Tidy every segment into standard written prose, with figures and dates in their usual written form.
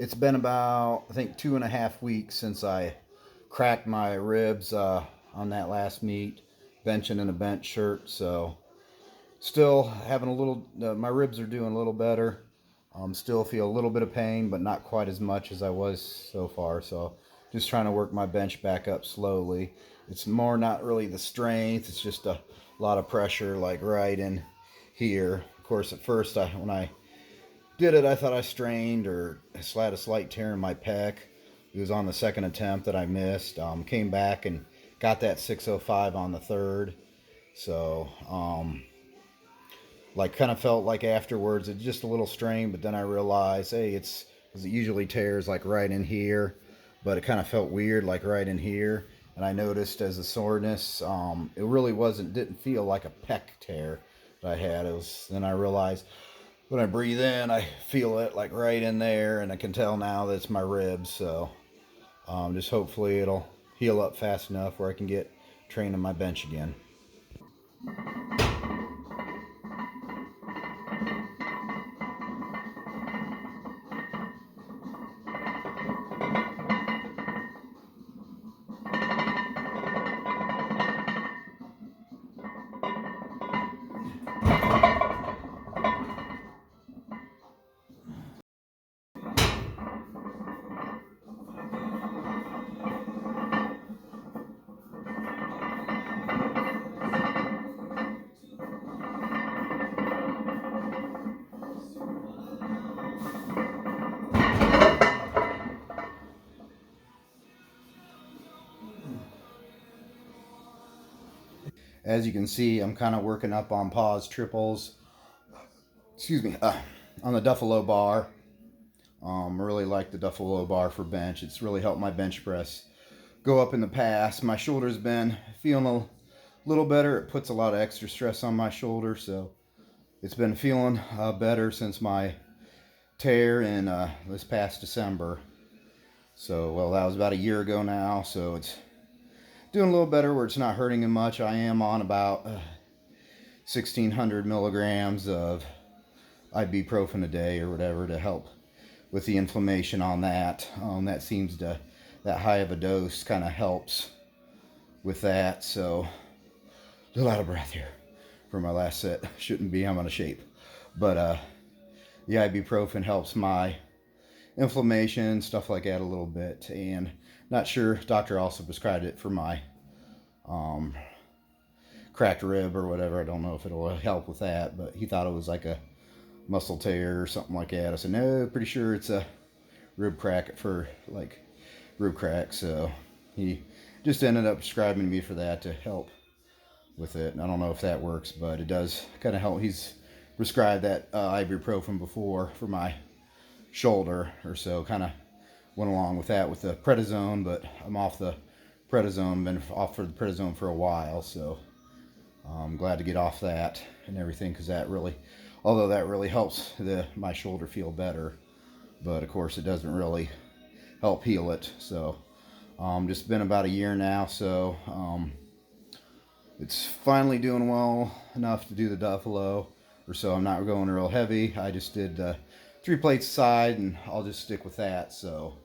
It's been about, I think, 2.5 weeks since I cracked my ribs on that last meet, benching in a bench shirt. So still having a little, my ribs are doing a little better. Still feel a little bit of pain, but not quite as much as I was so far. So just trying to work my bench back up slowly. It's more not really the strength. It's just a lot of pressure, like right in here. Of course, at first, when I did it, I thought I strained or had a slight tear in my pec. It was on the second attempt that I missed. Came back and got that 605 on the third. So, like, kind of felt like afterwards it's just a little strain, but then I realized, hey, it's because it usually tears like right in here, but it kind of felt weird like right in here. And I noticed as a soreness, it really didn't feel like a pec tear that I had. It was, then I realized when I breathe in, I feel it like right in there, and I can tell now that it's my ribs. So just hopefully it'll heal up fast enough where I can get training my bench again. As you can see, I'm kind of working up on pause triples. Excuse me, on the Duffalo bar. Really like the Duffalo bar for bench. It's really helped my bench press go up in the past. My shoulder's been feeling a little better. It puts a lot of extra stress on my shoulder, so it's been feeling better since my tear in this past December. So, well, that was about a year ago now, so it's doing a little better where it's not hurting as much. I am on about 1,600 milligrams of ibuprofen a day or whatever to help with the inflammation on that. That high of a dose kind of helps with that. So, a little out of breath here for my last set. Shouldn't be, I'm out of shape. But the ibuprofen helps my inflammation, stuff like that a little bit. And not sure, doctor also prescribed it for my cracked rib or whatever. I don't know if it'll help with that, but he thought it was like a muscle tear or something like that. I said, no, pretty sure it's a rib crack for like rib crack. So he just ended up prescribing me for that to help with it. And I don't know if that works, but it does kind of help. He's prescribed that ibuprofen before for my shoulder or so. Kind of went along with that with the prednisone, but I'm off the prednisone. Been off for the prednisone for a while, so I'm glad to get off that and everything because although that really helps my shoulder feel better, but of course it doesn't really help heal it. So just been about a year now, so it's finally doing well enough to do the Duffalo, or so. I'm not going real heavy. I just did 3 plates aside, and I'll just stick with that. So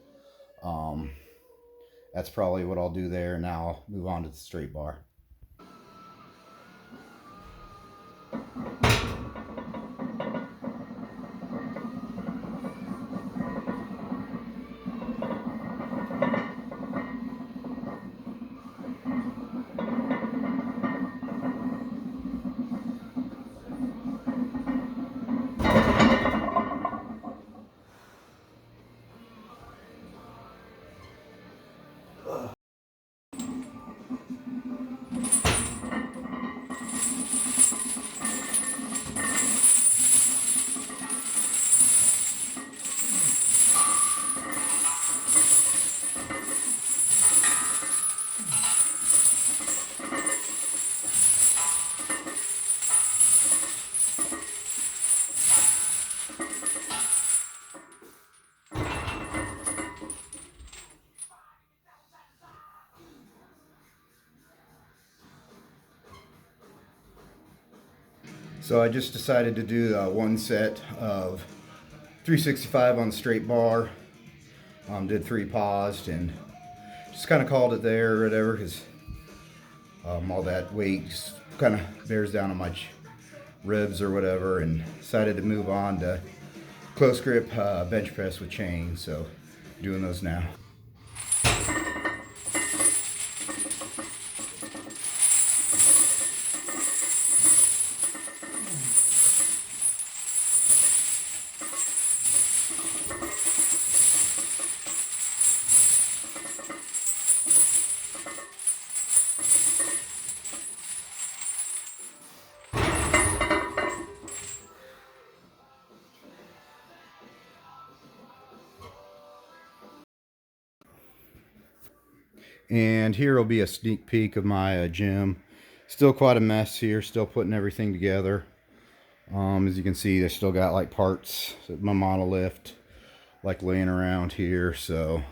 that's probably what I'll do there. Now I'll move on to the straight bar. So I just decided to do one set of 365 on the straight bar. Did 3 paused and just kind of called it there or whatever, because all that weight just kind of bears down on my ribs or whatever, and decided to move on to close grip bench press with chains. So doing those now. And here will be a sneak peek of my gym. Still quite a mess here, still putting everything together. As you can see, I still got like parts of my monolift like laying around here. So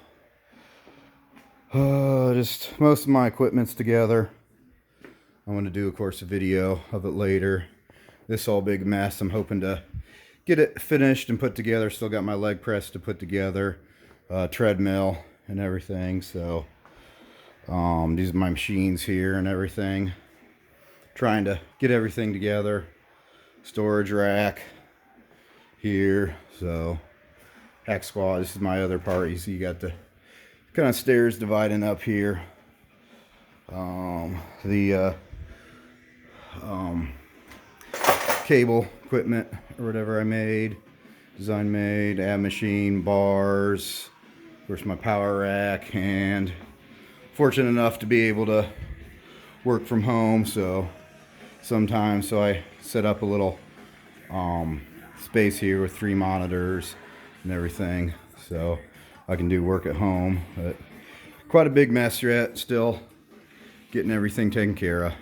just most of my equipment's together. I want to do, of course, a video of it later. This whole big mess, I'm hoping to get it finished and put together. Still got my leg press to put together, treadmill and everything. So these are my machines here and everything. Trying to get everything together. Storage rack here. So hack squat, this is my other part. You see you got the kind of stairs dividing up here. The cable equipment or whatever I made, design made, ab machine, bars, of course my power rack, and fortunate enough to be able to work from home, so sometimes I set up a little space here with 3 monitors and everything, so I can do work at home. But quite a big mess yet, still getting everything taken care of.